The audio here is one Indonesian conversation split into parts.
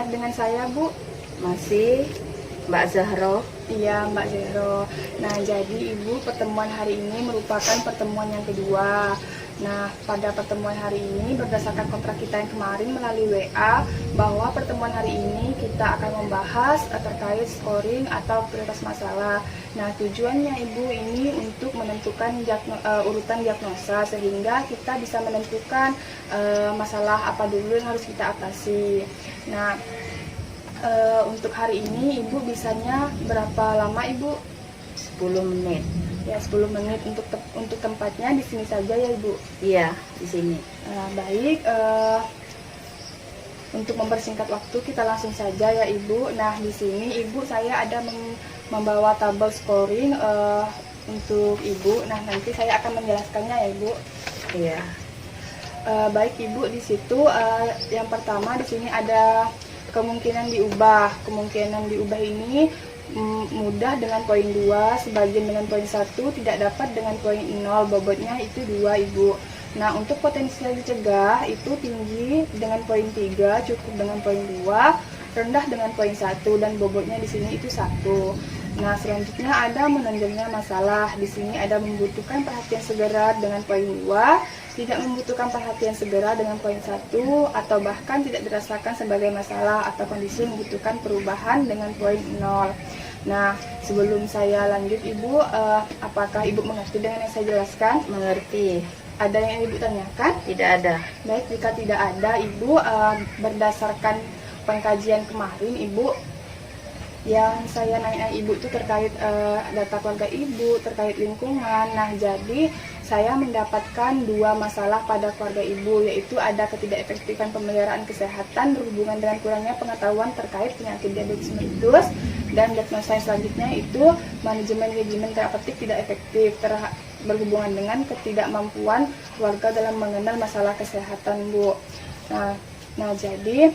ingat dengan saya, Bu? Masih, Mbak Zahro. Iya, Mbak Zahro. Nah, jadi Ibu, pertemuan hari ini merupakan pertemuan yang kedua. Nah, pada pertemuan hari ini berdasarkan kontrak kita yang kemarin melalui WA, bahwa pertemuan hari ini kita akan membahas terkait scoring atau prioritas masalah. Nah, tujuannya Ibu ini untuk menentukan urutan diagnosa, sehingga kita bisa menentukan masalah apa dulu yang harus kita atasi. Nah, untuk hari ini Ibu bisanya berapa lama, Ibu? 10 menit. Ya, 10 menit untuk tempatnya di sini saja ya, Ibu. Iya, di sini. Baik, untuk mempersingkat waktu kita langsung saja ya, Ibu. Nah, di sini Ibu saya ada membawa tabel scoring untuk Ibu. Nah, nanti saya akan menjelaskannya ya, Ibu. Iya. Baik, Ibu, di situ yang pertama di sini ada kemungkinan diubah. Kemungkinan diubah ini mudah dengan poin 2, sebagian dengan poin 1, tidak dapat dengan poin 0, bobotnya itu 2, Ibu. Nah, untuk potensial dicegah itu tinggi dengan poin 3, cukup dengan poin 2, rendah dengan poin 1, dan bobotnya di sini itu 1. Nah, selanjutnya ada menonjolnya masalah. Di sini ada membutuhkan perhatian segera dengan poin 2, tidak membutuhkan perhatian segera dengan poin 1, atau bahkan tidak dirasakan sebagai masalah atau kondisi membutuhkan perubahan dengan poin 0. Nah, sebelum saya lanjut, Ibu, apakah Ibu mengerti dengan yang saya jelaskan? Mengerti. Ada yang Ibu tanyakan? Tidak ada. Baik, jika tidak ada, Ibu, berdasarkan pengkajian kemarin, Ibu, yang saya nanya Ibu itu terkait data keluarga Ibu, terkait lingkungan. Nah, jadi saya mendapatkan 2 masalah pada keluarga Ibu, yaitu ada ketidakefektifan pemeliharaan kesehatan berhubungan dengan kurangnya pengetahuan terkait penyakit diabetes mellitus, dan diagnosa yang selanjutnya itu manajemen regimen terapeutik tidak efektif berhubungan dengan ketidakmampuan keluarga dalam mengenal masalah kesehatan, Bu. Nah, jadi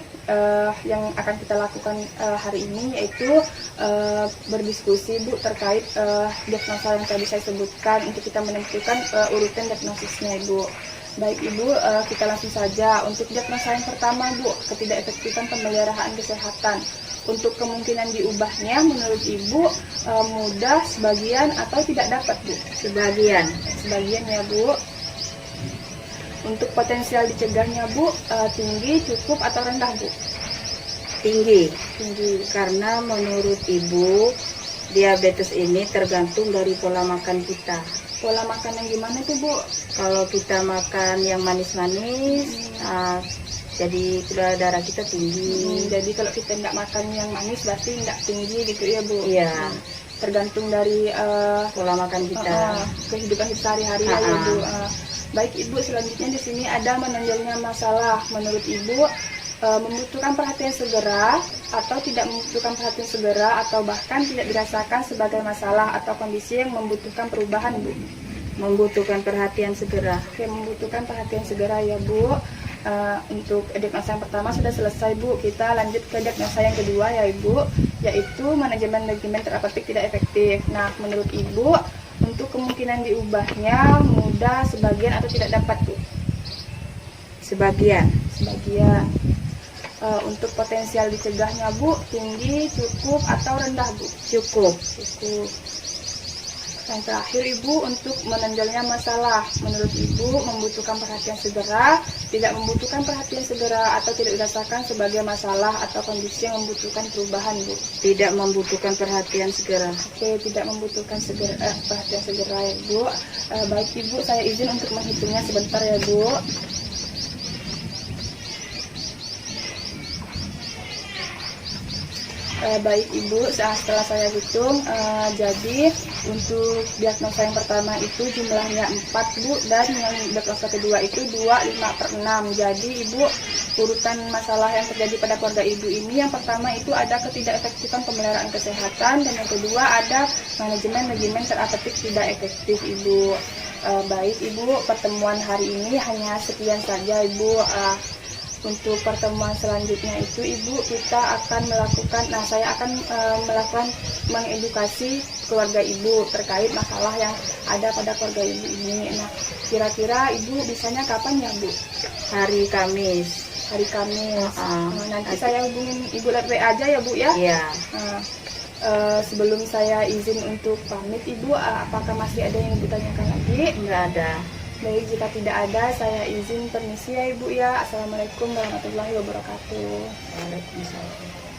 yang akan kita lakukan hari ini yaitu berdiskusi, Bu, terkait diagnosa yang tadi saya sebutkan untuk kita menentukan urutan diagnosisnya, Ibu. Baik, Ibu, kita langsung saja. Untuk diagnosa yang pertama, Bu, ketidakefektifan pemeliharaan kesehatan. Untuk kemungkinan diubahnya menurut Ibu mudah, sebagian, atau tidak dapat, Bu? Sebagian. Sebagian ya, Bu. Untuk potensial dicegahnya, Bu, tinggi, cukup, atau rendah, Bu? Tinggi. Tinggi. Karena menurut Ibu, diabetes ini tergantung dari pola makan kita. Pola makan yang gimana tuh, Bu? Kalau kita makan yang manis-manis, jadi gula darah kita tinggi. Jadi kalau kita nggak makan yang manis berarti nggak tinggi gitu ya, Bu? Iya. Tergantung dari Pola makan kita. kehidupan kita sehari-hari ya, Bu. Baik, Ibu, selanjutnya di sini ada menonjolnya masalah. Menurut Ibu membutuhkan perhatian segera atau tidak membutuhkan perhatian segera, atau bahkan tidak dirasakan sebagai masalah atau kondisi yang membutuhkan perubahan, Bu? Membutuhkan perhatian segera. Oke, membutuhkan perhatian segera ya, Bu. Untuk diagnosa yang pertama sudah selesai, Bu. Kita lanjut ke diagnosa yang kedua ya, Ibu, yaitu manajemen regimen terapeutik tidak efektif. Nah, menurut Ibu untuk kemungkinan diubahnya mudah, sebagian, atau tidak dapat, Bu? Sebagian. Sebagian. Untuk potensial dicegahnya, Bu, tinggi, cukup, atau rendah, Bu? Cukup. Cukup. Yang terakhir, Ibu, untuk menonjolnya masalah. Menurut Ibu membutuhkan perhatian segera, tidak membutuhkan perhatian segera, atau tidak dirasakan sebagai masalah atau kondisi yang membutuhkan perubahan, Bu? Tidak membutuhkan perhatian segera. Oke, tidak membutuhkan perhatian segera ya, Bu. Baik, Ibu, saya izin untuk menghitungnya sebentar ya, Bu. Baik, Ibu, setelah saya hitung, jadi untuk diagnosa yang pertama itu jumlahnya 4, Bu, dan yang diagnosa kedua itu 2/5/6. Jadi, Ibu, urutan masalah yang terjadi pada keluarga Ibu ini, yang pertama itu ada ketidakefektifan pemeliharaan kesehatan, dan yang kedua ada manajemen regimen terapeutik tidak efektif, Ibu. Baik, Ibu, pertemuan hari ini hanya sekian saja, Ibu. Untuk pertemuan selanjutnya itu, Ibu, kita akan melakukan, saya akan melakukan mengedukasi keluarga Ibu terkait masalah yang ada pada keluarga Ibu ini. Nah, kira-kira Ibu bisanya kapan ya, Bu? Hari Kamis. hari Kamis. Nanti Nanti- saya hubungin Ibu lewat WA aja ya Bu ya. Iya. Nah, sebelum saya izin untuk pamit Ibu, apakah masih ada yang Ibu tanyakan lagi? Enggak ada. Baik, jika tidak ada, saya izin permisi ya Ibu ya. Assalamualaikum warahmatullahi wabarakatuh. Waalaikumsalam.